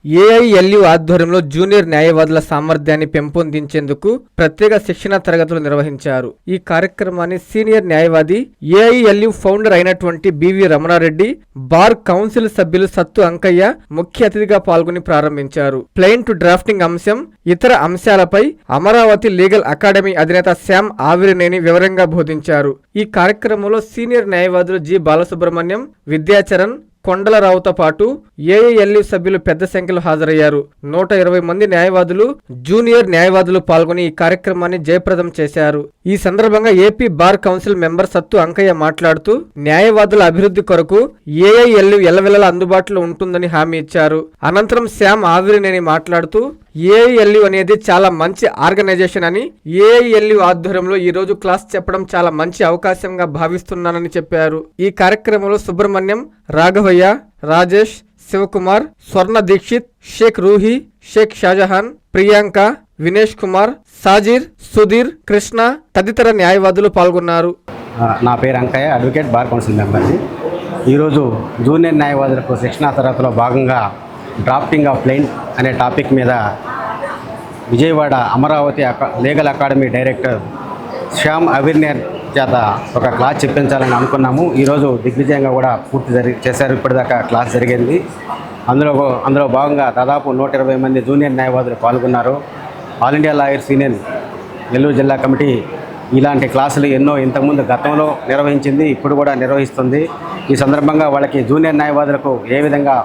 ఏఐఎల్యు ఆధ్వర్యంలో జూనియర్ న్యాయవాదుల సామర్థ్యాన్ని పెంపొందించేందుకు ప్రత్యేక శిక్షణ తరగతులు నిర్వహించారు. ఈ కార్యక్రమాన్ని సీనియర్ న్యాయవాది ఏఐఎల్యు ఫౌండర్ అయినటువంటి బివి రమణారెడ్డి, బార్ కౌన్సిల్ సభ్యులు సత్తు అంకయ్య ముఖ్య అతిథిగా పాల్గొని ప్రారంభించారు. ప్లెయిన్ టు డ్రాఫ్టింగ్ అంశం, ఇతర అంశాలపై అమరావతి లీగల్ అకాడమీ అధినేత శ్యామ్ ఆవిరినేని వివరంగా బోధించారు. ఈ కార్యక్రమంలో సీనియర్ న్యాయవాదులు జి బాలసుబ్రహ్మణ్యం, విద్యాచరణ్, కొండలరావుతో పాటు ఏఐఎల్యు సభ్యులు పెద్ద సంఖ్యలో హాజరయ్యారు. 120 మంది న్యాయవాదులు, జూనియర్ న్యాయవాదులు పాల్గొని ఈ కార్యక్రమాన్ని జయప్రదం చేశారు. ఈ సందర్భంగా ఏపీ బార్ కౌన్సిల్ మెంబర్ సత్తు అంకయ్య మాట్లాడుతూ న్యాయవాదుల అభివృద్ధి కొరకు ఏఐఎల్యు ఎల్లవెల్లలా అందుబాటులో ఉంటుందని హామీ ఇచ్చారు. అనంతరం శ్యామ్ ఆవిరినేని మాట్లాడుతూ ఏఐఎల్యు అనేది చాలా మంచి ఆర్గనైజేషన్ అని, ఏఐఎల్యు ఆధ్వర్యంలో ఈ రోజు క్లాస్ చెప్పడం చాలా మంచి అవకాశంగా భావిస్తున్నానని చెప్పారు. ఈ కార్యక్రమంలో సుబ్రహ్మణ్యం, రాఘవయ్య, రాజేష్, శివకుమార్, స్వర్ణ దీక్షిత్, షేక్ రూహి, షేక్ షాజహాన్, ప్రియాంక, వినేష్ కుమార్, సాజీర్, సుధీర్, కృష్ణ తదితర న్యాయవాదులు పాల్గొన్నారు. నా పేరు అంకయ్య, అడ్వకేట్, బార్ కౌన్సిల్ మెంబర్ని. ఈరోజు జూనియర్ న్యాయవాదులకు శిక్షణా తరగతిలో భాగంగా డ్రాఫ్టింగ్ ఆఫ్ ప్లెయిన్ అనే టాపిక్ మీద Vijayawada Amaravati legal academy director Shyam Avirineni చేత ఒక క్లాస్ చెప్పించాలని అనుకున్నాము. ఈరోజు దిగ్విజయంగా కూడా పూర్తి చేశారు. ఇప్పటిదాకా క్లాస్ జరిగింది. అందులో భాగంగా దాదాపు 120 మంది జూనియర్ న్యాయవాదులు పాల్గొన్నారు. All India lawyers union Nellore జిల్లా కమిటీ ఇలాంటి క్లాసులు ఎన్నో ఇంతకుముందు గతంలో నిర్వహించింది, ఇప్పుడు కూడా నిర్వహిస్తుంది. ఈ సందర్భంగా వాళ్ళకి జూనియర్ న్యాయవాదులకు ఏ విధంగా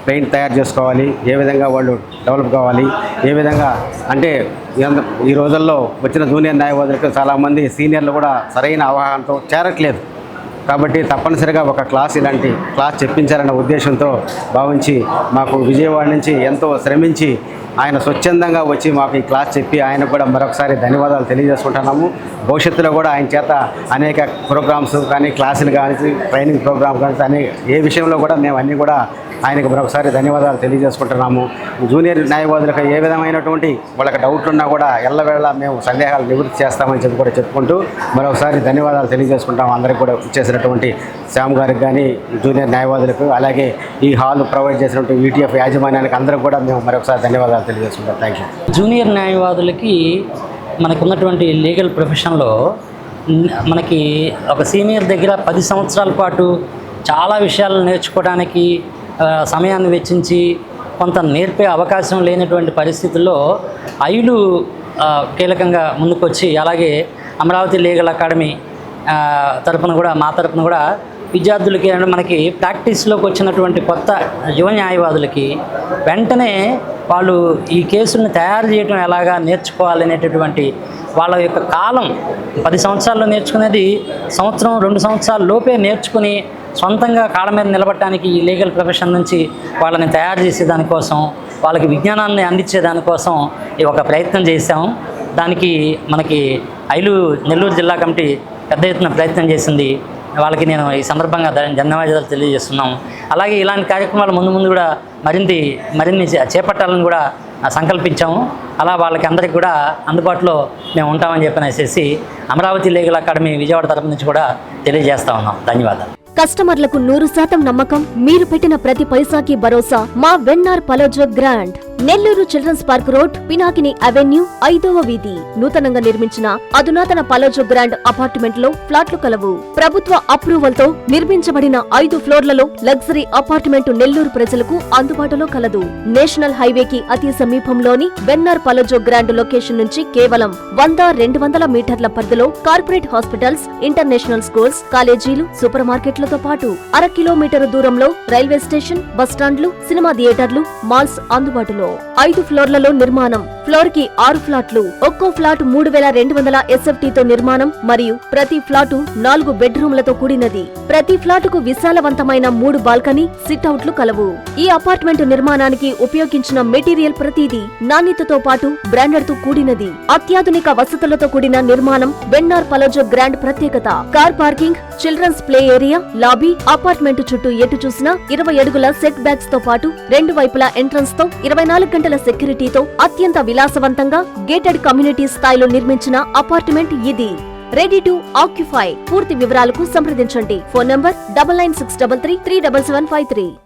పెయింట్ తయారు చేసుకోవాలి, ఏ విధంగా వాళ్ళు డెవలప్ కావాలి, ఏ విధంగా అంటే ఈ రోజుల్లో వచ్చిన జూనియర్ న్యాయవాదులకు చాలామంది సీనియర్లు కూడా సరైన అవగాహనతో చేరట్లేదు. కాబట్టి తప్పనిసరిగా ఒక ఇలాంటి క్లాస్ చెప్పించాలన్న ఉద్దేశంతో భావించి మాకు విజయవాడ నుంచి ఎంతో శ్రమించి ఆయన స్వచ్ఛందంగా వచ్చి మాకు ఈ క్లాస్ చెప్పి ఆయనకు కూడా మరొకసారి ధన్యవాదాలు తెలియజేసుకుంటున్నాము. భవిష్యత్తులో కూడా ఆయన చేత అనేక ప్రోగ్రామ్స్ కానీ, క్లాసులు కానీ, ట్రైనింగ్ ప్రోగ్రామ్ కానీ ఏ విషయంలో కూడా మేము అన్నీ కూడా ఆయనకు మరొకసారి ధన్యవాదాలు తెలియజేసుకుంటున్నాము. జూనియర్ న్యాయవాదులకు ఏ విధమైనటువంటి వాళ్ళకి డౌట్లు ఉన్నా కూడా ఎల్లవేళ మేము సందేహాలు నివృత్తి చేస్తామని చెప్పి కూడా చెప్పుకుంటూ మరొకసారి ధన్యవాదాలు తెలియజేసుకుంటాము. అందరికీ కూడా ఇచ్చేసినటువంటి శ్యామ్ గారికి కానీ, జూనియర్ న్యాయవాదులకు, అలాగే ఈ హాల్ ప్రొవైడ్ చేసినటువంటి వీటీఎఫ్ యాజమాన్యానికి అందరికీ కూడా మేము మరొకసారి ధన్యవాదాలు తెలియజేసుకుంటాం. Thank you. జూనియర్ న్యాయవాదులకి మనకున్నటువంటి లీగల్ ప్రొఫెషన్లో మనకి ఒక సీనియర్ దగ్గర 10 సంవత్సరాల పాటు చాలా విషయాలు నేర్చుకోవడానికి సమయాన్ని వెచ్చించి కొంత నేర్పే అవకాశం లేనటువంటి పరిస్థితుల్లో ఐలు కీలకంగా ముందుకొచ్చి, అలాగే అమరావతి లీగల్ అకాడమీ తరపున కూడా, మా తరపున కూడా విద్యార్థులకి మనకి ప్రాక్టీస్లోకి వచ్చినటువంటి కొత్త యువ న్యాయవాదులకి వెంటనే వాళ్ళు ఈ కేసులను తయారు చేయడం ఎలాగా నేర్చుకోవాలనేటటువంటి వాళ్ళ యొక్క కాలం 10 సంవత్సరాల్లో నేర్చుకునేది సంవత్సరం 2 సంవత్సరాల లోపే నేర్చుకుని సొంతంగా కాళ్ళ మీద నిలబడటానికి ఈ లీగల్ ప్రొఫెషన్ నుంచి వాళ్ళని తయారు చేసే దానికోసం, వాళ్ళకి విజ్ఞానాన్ని అందించే దానికోసం ఈ ఒక ప్రయత్నం చేశాము. దానికి మనకి నెల్లూరు జిల్లా కమిటీ పెద్ద ఎత్తున ప్రయత్నం చేసింది. వాళ్ళకి నేను ఈ సందర్భంగా ధన్యవాదాలు తెలియజేస్తున్నాం. అలాగే ఇలాంటి కార్యక్రమాలు ముందు కూడా మరిన్ని చేపట్టాలని కూడా సంకల్పించాము. అలా వాళ్ళకి అందరికీ కూడా అందుబాటులో మేము ఉంటామని చెప్పనేసి అమరావతి లీగల్ అకాడమీ విజయవాడ తరపు నుంచి కూడా తెలియజేస్తా ఉన్నాం. ధన్యవాదాలు. కస్టమర్లకు 100% నమ్మకం, మీరు పెట్టిన ప్రతి పైసాకి భరోసా మా వెన్నార్ పలోజో grand. Nellore children's park road, Pinakini avenue, 5వ వీధి. నూతనంగా నిర్మించిన అధునాతన పలోజో గ్రాండ్ అపార్ట్మెంట్ లో ఫ్లాట్లు కలవు. ప్రభుత్వ అప్రూవల్ తో నిర్మించబడిన 5 ఫ్లోర్లలో లగ్జరీ అపార్ట్మెంట్ నెల్లూరు ప్రజలకు అందుబాటులో కలదు. నేషనల్ హైవేకి అతి సమీపంలోని వెన్నార్ పలోజో గ్రాండ్ లొకేషన్ నుంచి కేవలం 100-200 మీటర్ల పరిధిలో కార్పొరేట్ హాస్పిటల్స్, ఇంటర్నేషనల్ స్కూల్స్, కాలేజీలు, సూపర్ మార్కెట్లతో పాటు 1/2 కిలోమీటర్ దూరంలో రైల్వే స్టేషన్, బస్టాండ్లు, సినిమా థియేటర్లు, మాల్స్ అందుబాటులో. 5 ఫ్లోర్లలో నిర్మాణం. ఫ్లోర్ కి 6 ఫ్లాట్లు. ఒక్కో ఫ్లాట్ 3200 SFT తో నిర్మాణం మరియు ప్రతి ఫ్లాటు 4 బెడ్రూమ్లతో కూడినది. ప్రతి ఫ్లాటుకు విశాలవంతమైన 3 బాల్కనీ, సిట్అవుట్లు కలవు. ఈ అపార్ట్మెంట్ నిర్మాణానికి ఉపయోగించిన మెటీరియల్ ప్రతిదీ నాణ్యతతో పాటు బ్రాండెడ్ తో కూడినది. అత్యాధునిక వసతులతో కూడిన నిర్మాణం వెన్నార్ పలోజో గ్రాండ్ ప్రత్యేకత. Car parking, children's play area, lobby, apartment చుట్టూ ఎటు చూసినా 20 అడుగుల సెట్ బ్యాక్స్ తో పాటు 2 వైపులా ఎంట్రన్స్ తో 24 గంటల సెక్యూరిటీతో అత్యంత విలాసవంతంగా గేటెడ్ కమ్యూనిటీ స్థాయిలో నిర్మించిన అపార్ట్మెంట్ ఇది. Ready to occupy. పూర్తి వివరాలకు సంప్రదించండి. Phone number 9963337753.